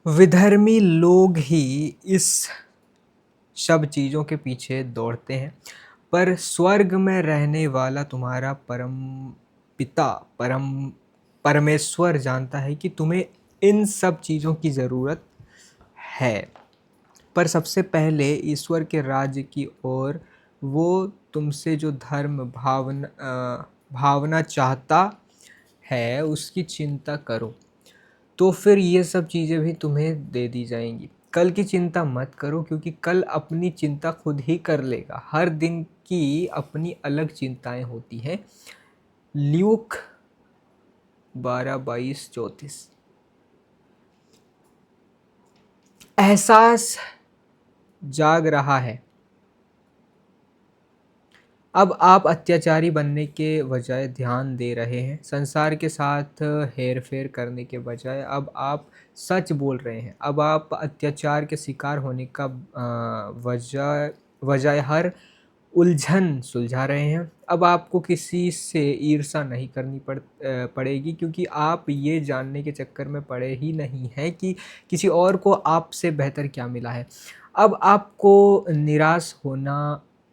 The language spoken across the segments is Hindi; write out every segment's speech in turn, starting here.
विधर्मी लोग ही इस सब चीज़ों के पीछे दौड़ते हैं, पर स्वर्ग में रहने वाला तुम्हारा परम पिता, परमेश्वर जानता है कि तुम्हें इन सब चीज़ों की ज़रूरत है। पर सबसे पहले ईश्वर के राज्य की ओर, वो तुमसे जो भावना चाहता है उसकी चिंता करो, तो फिर ये सब चीज़ें भी तुम्हें दे दी जाएंगी। कल की चिंता मत करो, क्योंकि कल अपनी चिंता खुद ही कर लेगा। हर दिन की अपनी अलग चिंताएं होती हैं। ल्यूक 12:22-34। एहसास जाग रहा है। अब आप अत्याचारी बनने के बजाय ध्यान दे रहे हैं। संसार के साथ हेर-फेर करने के बजाय अब आप सच बोल रहे हैं। अब आप अत्याचार के शिकार होने का बजाय हर उलझन सुलझा रहे हैं। अब आपको किसी से ईर्ष्या नहीं करनी पड़ेगी, क्योंकि आप ये जानने के चक्कर में पड़े ही नहीं हैं कि किसी और को आपसे बेहतर क्या मिला है। अब आपको निराश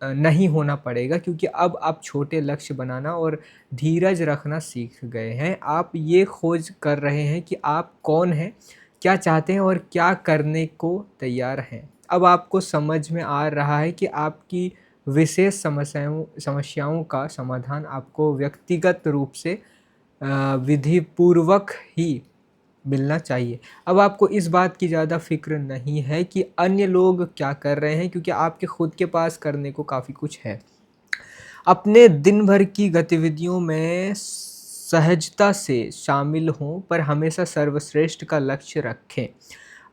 नहीं होना पड़ेगा, क्योंकि अब आप छोटे लक्ष्य बनाना और धीरज रखना सीख गए हैं। आप ये खोज कर रहे हैं कि आप कौन हैं, क्या चाहते हैं और क्या करने को तैयार हैं। अब आपको समझ में आ रहा है कि आपकी विशेष समस्याओं का समाधान आपको व्यक्तिगत रूप से विधिपूर्वक ही मिलना चाहिए। अब आपको इस बात की ज़्यादा फ़िक्र नहीं है कि अन्य लोग क्या कर रहे हैं, क्योंकि आपके खुद के पास करने को काफ़ी कुछ है। अपने दिन भर की गतिविधियों में सहजता से शामिल हों, पर हमेशा सर्वश्रेष्ठ का लक्ष्य रखें।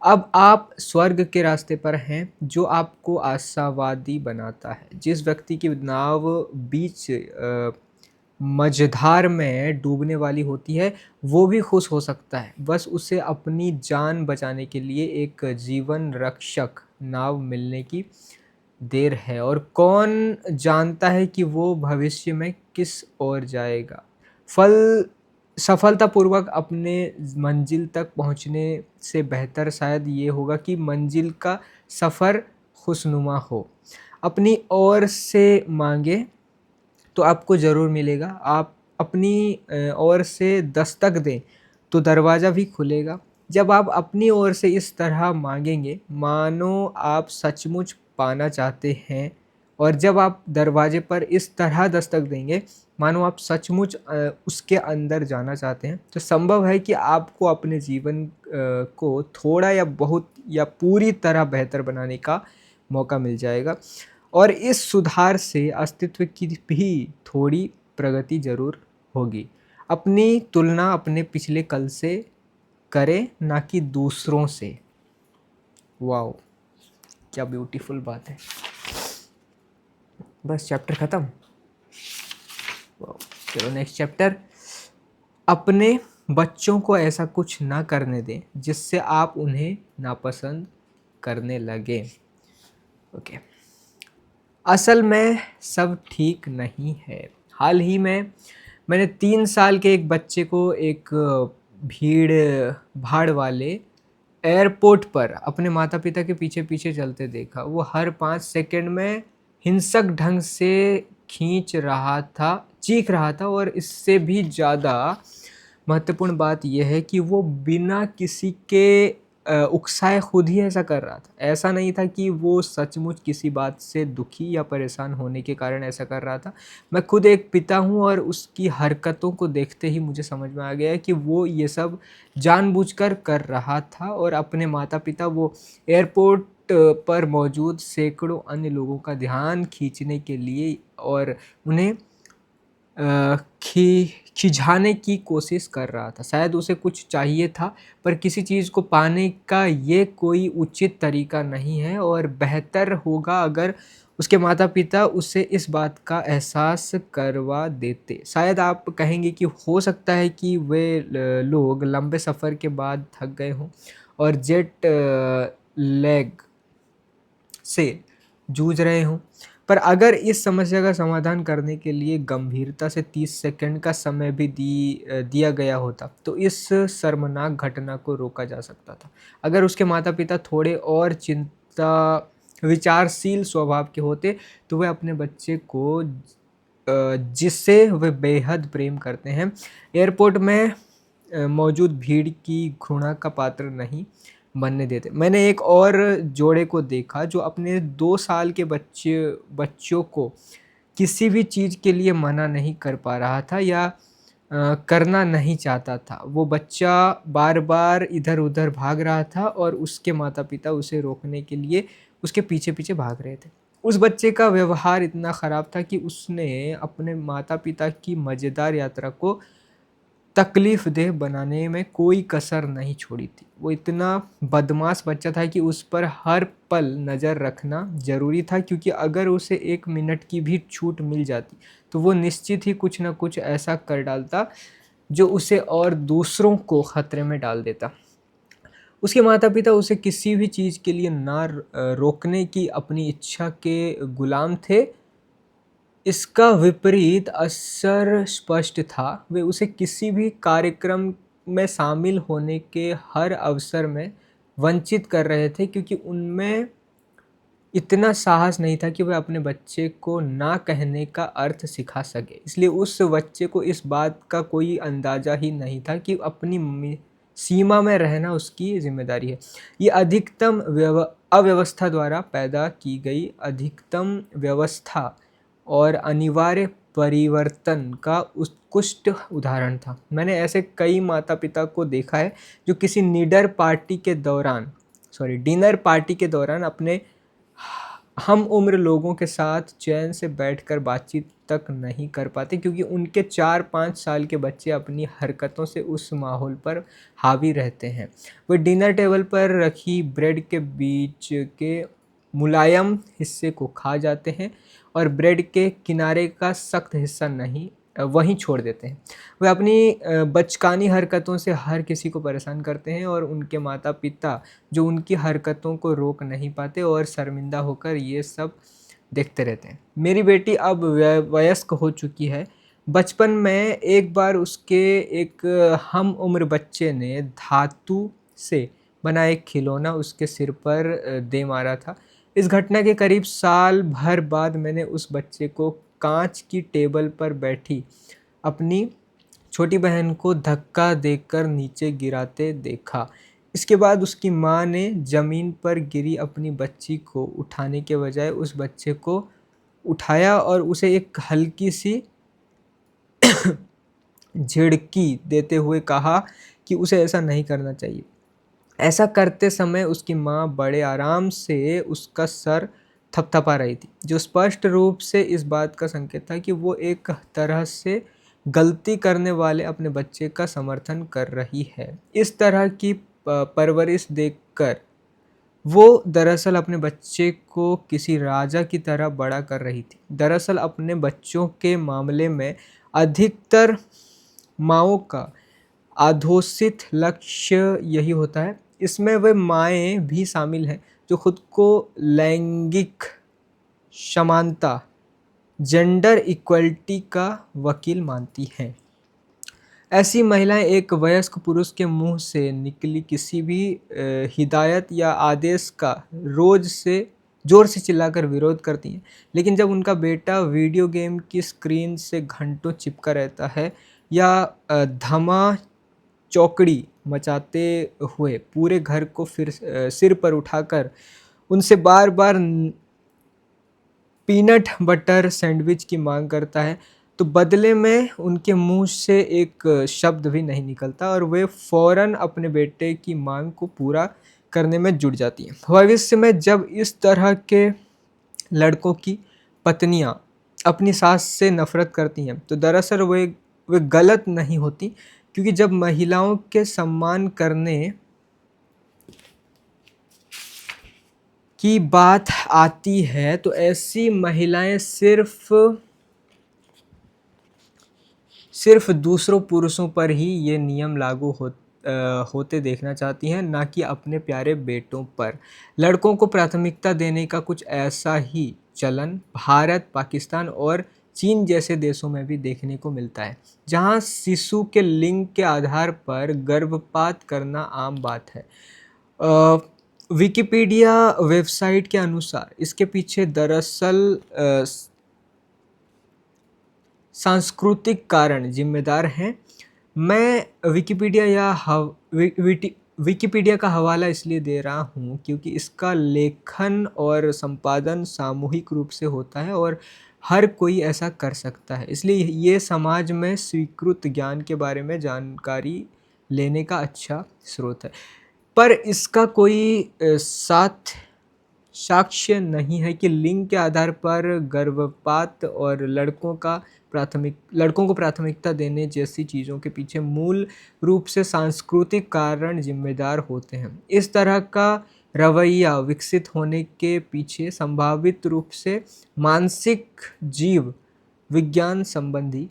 अब आप स्वर्ग के रास्ते पर हैं, जो आपको आशावादी बनाता है। जिस व्यक्ति की नाव बीच मझधार में डूबने वाली होती है, वो भी खुश हो सकता है। बस उसे अपनी जान बचाने के लिए एक जीवन रक्षक नाव मिलने की देर है, और कौन जानता है कि वो भविष्य में किस ओर जाएगा। फल सफलतापूर्वक अपने मंजिल तक पहुंचने से बेहतर शायद ये होगा कि मंजिल का सफ़र खुशनुमा हो। अपनी ओर से मांगे तो आपको ज़रूर मिलेगा। आप अपनी ओर से दस्तक दें तो दरवाज़ा भी खुलेगा। जब आप अपनी ओर से इस तरह मांगेंगे, मानो आप सचमुच पाना चाहते हैं, और जब आप दरवाजे पर इस तरह दस्तक देंगे, मानो आप सचमुच उसके अंदर जाना चाहते हैं, तो संभव है कि आपको अपने जीवन को थोड़ा या बहुत या पूरी तरह बेहतर बनाने का मौका मिल जाएगा। और इस सुधार से अस्तित्व की भी थोड़ी प्रगति ज़रूर होगी। अपनी तुलना अपने पिछले कल से करें, ना कि दूसरों से। वाओ! क्या ब्यूटीफुल बात है। बस चैप्टर ख़त्म। वाओ! चलो नेक्स्ट चैप्टर। अपने बच्चों को ऐसा कुछ ना करने दें जिससे आप उन्हें नापसंद करने लगें। ओके। असल में सब ठीक नहीं है। हाल ही में मैंने 3 साल के एक बच्चे को एक भीड़ भाड़ वाले एयरपोर्ट पर अपने माता पिता के पीछे पीछे चलते देखा। वो हर 5 सेकंड में हिंसक ढंग से चीख रहा था, और इससे भी ज़्यादा महत्वपूर्ण बात यह है कि वो बिना किसी के उकसाए खुद ही ऐसा कर रहा था। ऐसा नहीं था कि वो सचमुच किसी बात से दुखी या परेशान होने के कारण ऐसा कर रहा था। मैं खुद एक पिता हूँ, और उसकी हरकतों को देखते ही मुझे समझ में आ गया है कि वो ये सब जानबूझकर कर रहा था, और अपने माता-पिता वो एयरपोर्ट पर मौजूद सैकड़ों अन्य लोगों का ध्यान खींचने के लिए और उन्हें खिंचाने की कोशिश कर रहा था। शायद उसे कुछ चाहिए था, पर किसी चीज़ को पाने का ये कोई उचित तरीका नहीं है, और बेहतर होगा अगर उसके माता-पिता उसे इस बात का एहसास करवा देते। शायद आप कहेंगे कि हो सकता है कि वे लोग लंबे सफ़र के बाद थक गए हों और जेट लैग से जूझ रहे हों, पर अगर इस समस्या का समाधान करने के लिए गंभीरता से 30 सेकंड का समय भी दिया गया होता, तो इस शर्मनाक घटना को रोका जा सकता था। अगर उसके माता-पिता थोड़े और चिंता विचारशील स्वभाव के होते, तो वे अपने बच्चे को जिससे वे बेहद प्रेम करते हैं, एयरपोर्ट में मौजूद भीड़ की घृणा का पात्र नहीं बनने देते। मैंने एक और जोड़े को देखा जो अपने 2 साल के बच्चों को किसी भी चीज़ के लिए मना नहीं कर पा रहा था या करना नहीं चाहता था। वो बच्चा बार-बार इधर-उधर भाग रहा था और उसके माता-पिता उसे रोकने के लिए उसके पीछे-पीछे भाग रहे थे। उस बच्चे का व्यवहार इतना ख़राब था कि उसने अपने माता-पिता की मज़ेदार यात्रा को तकलीफ़देह बनाने में कोई कसर नहीं छोड़ी थी। वो इतना बदमाश बच्चा था कि उस पर हर पल नज़र रखना ज़रूरी था, क्योंकि अगर उसे 1 मिनट की भी छूट मिल जाती, तो वो निश्चित ही कुछ न कुछ ऐसा कर डालता, जो उसे और दूसरों को खतरे में डाल देता। उसके माता-पिता उसे किसी भी चीज़ के लिए रोकने की अपनी इच्छा के गुलाम थे। इसका विपरीत असर स्पष्ट था। वे उसे किसी भी कार्यक्रम में शामिल होने के हर अवसर में वंचित कर रहे थे, क्योंकि उनमें इतना साहस नहीं था कि वह अपने बच्चे को ना कहने का अर्थ सिखा सके। इसलिए उस बच्चे को इस बात का कोई अंदाज़ा ही नहीं था कि अपनी सीमा में रहना उसकी ज़िम्मेदारी है। ये अधिकतम अव्यवस्था द्वारा पैदा की गई अधिकतम व्यवस्था और अनिवार्य परिवर्तन का उत्कृष्ट उदाहरण था। मैंने ऐसे कई माता-पिता को देखा है जो किसी डिनर पार्टी के दौरान अपने हम उम्र लोगों के साथ चैन से बैठकर बातचीत तक नहीं कर पाते, क्योंकि उनके 4-5 साल के बच्चे अपनी हरकतों से उस माहौल पर हावी रहते हैं। वे डिनर टेबल पर रखी ब्रेड के बीच के मुलायम हिस्से को खा जाते हैं और ब्रेड के किनारे का सख्त हिस्सा वहीं छोड़ देते हैं। वे अपनी बचकानी हरकतों से हर किसी को परेशान करते हैं और उनके माता-पिता जो उनकी हरकतों को रोक नहीं पाते और शर्मिंदा होकर ये सब देखते रहते हैं। मेरी बेटी अब वयस्क हो चुकी है। बचपन में एक बार उसके एक हम उम्र बच्चे ने धातु से बना एक खिलौना उसके सिर पर दे मारा था। इस घटना के करीब साल भर बाद मैंने उस बच्चे को कांच की टेबल पर बैठी अपनी छोटी बहन को धक्का देकर नीचे गिराते देखा। इसके बाद उसकी माँ ने ज़मीन पर गिरी अपनी बच्ची को उठाने के बजाय उस बच्चे को उठाया और उसे एक हल्की सी झिड़की देते हुए कहा कि उसे ऐसा नहीं करना चाहिए। ऐसा करते समय उसकी माँ बड़े आराम से उसका सर थपथपा रही थी, जो स्पष्ट रूप से इस बात का संकेत था कि वो एक तरह से गलती करने वाले अपने बच्चे का समर्थन कर रही है। इस तरह की परवरिश देखकर वो दरअसल अपने बच्चे को किसी राजा की तरह बड़ा कर रही थी। दरअसल अपने बच्चों के मामले में अधिकतर माँओं का अधोसित लक्ष्य यही होता है। इसमें वे माएँ भी शामिल हैं जो खुद को लैंगिक समानता, जेंडर इक्वलिटी का वकील मानती हैं। ऐसी महिलाएं एक वयस्क पुरुष के मुंह से निकली किसी भी हिदायत या आदेश का जोर से चिल्लाकर विरोध करती हैं। लेकिन जब उनका बेटा वीडियो गेम की स्क्रीन से घंटों चिपका रहता है या धमा चौकड़ी मचाते हुए पूरे घर को फिर सिर पर उठाकर उनसे बार-बार पीनट बटर सैंडविच की मांग करता है, तो बदले में उनके मुंह से एक शब्द भी नहीं निकलता और वे फ़ौरन अपने बेटे की मांग को पूरा करने में जुट जाती हैं। भविष्य में जब इस तरह के लड़कों की पत्नियां अपनी सास से नफरत करती हैं, तो दरअसल वे गलत नहीं होती, क्योंकि जब महिलाओं के सम्मान करने की बात आती है तो ऐसी महिलाएं सिर्फ दूसरों पुरुषों पर ही ये नियम लागू होते देखना चाहती हैं, ना कि अपने प्यारे बेटों पर। लड़कों को प्राथमिकता देने का कुछ ऐसा ही चलन भारत, पाकिस्तान और चीन जैसे देशों में भी देखने को मिलता है, जहां शिशु के लिंग के आधार पर गर्भपात करना आम बात है। अ, विकिपीडिया वेबसाइट के अनुसार इसके पीछे दरअसल सांस्कृतिक कारण जिम्मेदार हैं। मैं विकिपीडिया या विकिपीडिया का हवाला इसलिए दे रहा हूँ क्योंकि इसका लेखन और संपादन सामूहिक रूप से होता है और हर कोई ऐसा कर सकता है, इसलिए ये समाज में स्वीकृत ज्ञान के बारे में जानकारी लेने का अच्छा स्रोत है। पर इसका कोई साक्ष्य नहीं है कि लिंग के आधार पर गर्भपात और लड़कों को प्राथमिकता देने जैसी चीज़ों के पीछे मूल रूप से सांस्कृतिक कारण जिम्मेदार होते हैं। इस तरह का रवैया विकसित होने के पीछे संभावित रूप से मानसिक जीव विज्ञान संबंधी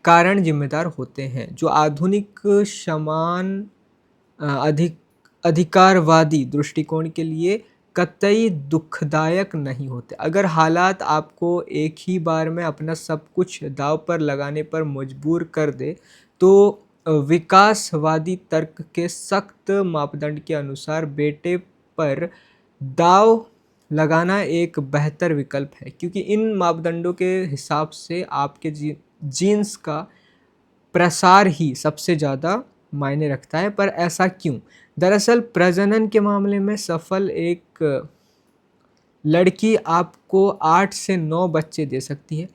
कारण जिम्मेदार होते हैं, जो आधुनिक समान अधिकारवादी दृष्टिकोण के लिए कतई दुखदायक नहीं होते। अगर हालात आपको एक ही बार में अपना सब कुछ दांव पर लगाने पर मजबूर कर दे, तो विकासवादी तर्क के सख्त मापदंड के अनुसार बेटे पर दांव लगाना एक बेहतर विकल्प है, क्योंकि इन मापदंडों के हिसाब से आपके जीन्स का प्रसार ही सबसे ज़्यादा मायने रखता है। पर ऐसा क्यों? दरअसल प्रजनन के मामले में सफल एक लड़की आपको 8 से 9 बच्चे दे सकती है।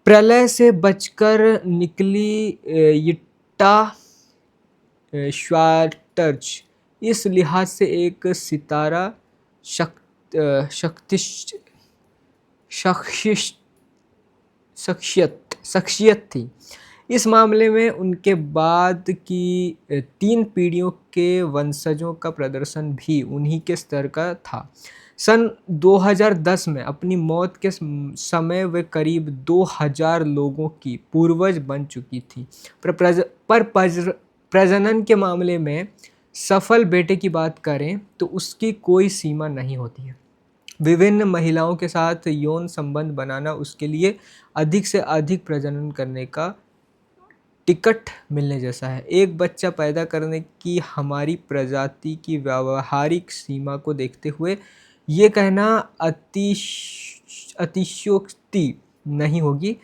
प्रलय से बचकर निकली यिट्टा श्वार्ट्ज इस लिहाज से एक सितारा शख्सियत थी। इस मामले में उनके बाद की 3 पीढ़ियों के वंशजों का प्रदर्शन भी उन्हीं के स्तर का था। सन 2010 में अपनी मौत के समय वे करीब 2000 लोगों की पूर्वज बन चुकी थी। पर प्रजनन के मामले में सफल बेटे की बात करें तो उसकी कोई सीमा नहीं होती है। विभिन्न महिलाओं के साथ यौन संबंध बनाना उसके लिए अधिक से अधिक प्रजनन करने का टिकट मिलने जैसा है। एक बच्चा पैदा करने की हमारी प्रजाति की व्यावहारिक सीमा को देखते हुए ये कहना अतिशयोक्ति नहीं होगी।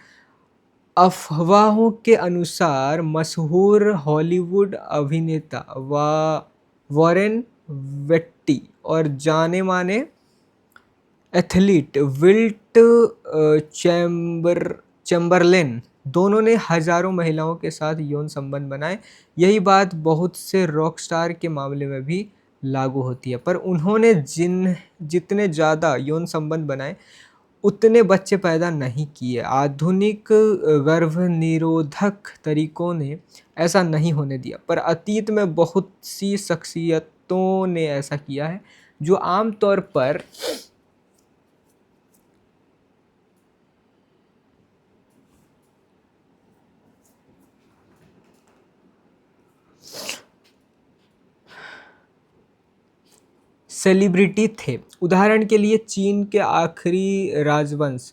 अफवाहों के अनुसार मशहूर हॉलीवुड अभिनेता वॉरेन वेट्टी और जाने माने एथलीट विल्ट चैम्बरलेन दोनों ने हजारों महिलाओं के साथ यौन संबंध बनाए। यही बात बहुत से रॉक स्टार के मामले में भी लागू होती है। पर उन्होंने जितने ज़्यादा यौन संबंध बनाए उतने बच्चे पैदा नहीं किए। आधुनिक गर्भनिरोधक तरीकों ने ऐसा नहीं होने दिया, पर अतीत में बहुत सी शख्सियतों ने ऐसा किया है, जो आमतौर पर सेलिब्रिटी थे। उदाहरण के लिए चीन के आखिरी राजवंश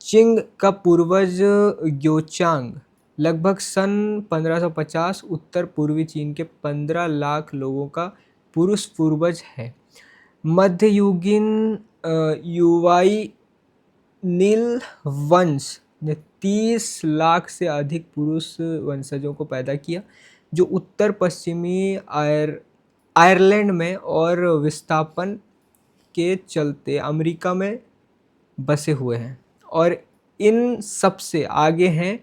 चिंग का पूर्वज ग्योचांग लगभग सन 1550 उत्तर पूर्वी चीन के 15 लाख लोगों का पुरुष पूर्वज है। मध्ययुगीन युवाई नील वंश ने 30 लाख से अधिक पुरुष वंशजों को पैदा किया, जो उत्तर पश्चिमी आयरलैंड में और विस्थापन के चलते अमेरिका में बसे हुए हैं। और इन सबसे आगे हैं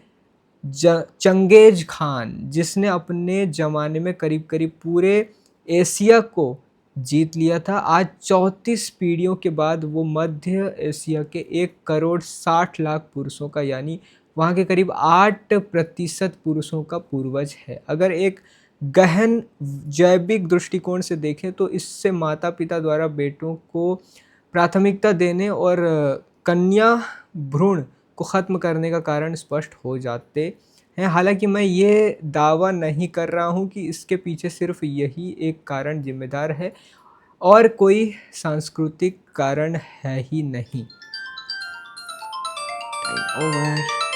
चंगेज खान, जिसने अपने ज़माने में करीब करीब पूरे एशिया को जीत लिया था। आज 34 पीढ़ियों के बाद वो मध्य एशिया के 1 करोड़ 60 लाख पुरुषों का, यानी वहाँ के करीब 8% पुरुषों का पूर्वज है। अगर एक गहन जैविक दृष्टिकोण से देखें तो इससे माता पिता द्वारा बेटों को प्राथमिकता देने और कन्या भ्रूण को ख़त्म करने का कारण स्पष्ट हो जाते हैं। हालांकि मैं ये दावा नहीं कर रहा हूँ कि इसके पीछे सिर्फ यही एक कारण जिम्मेदार है। और कोई सांस्कृतिक कारण है ही नहीं। ओवर।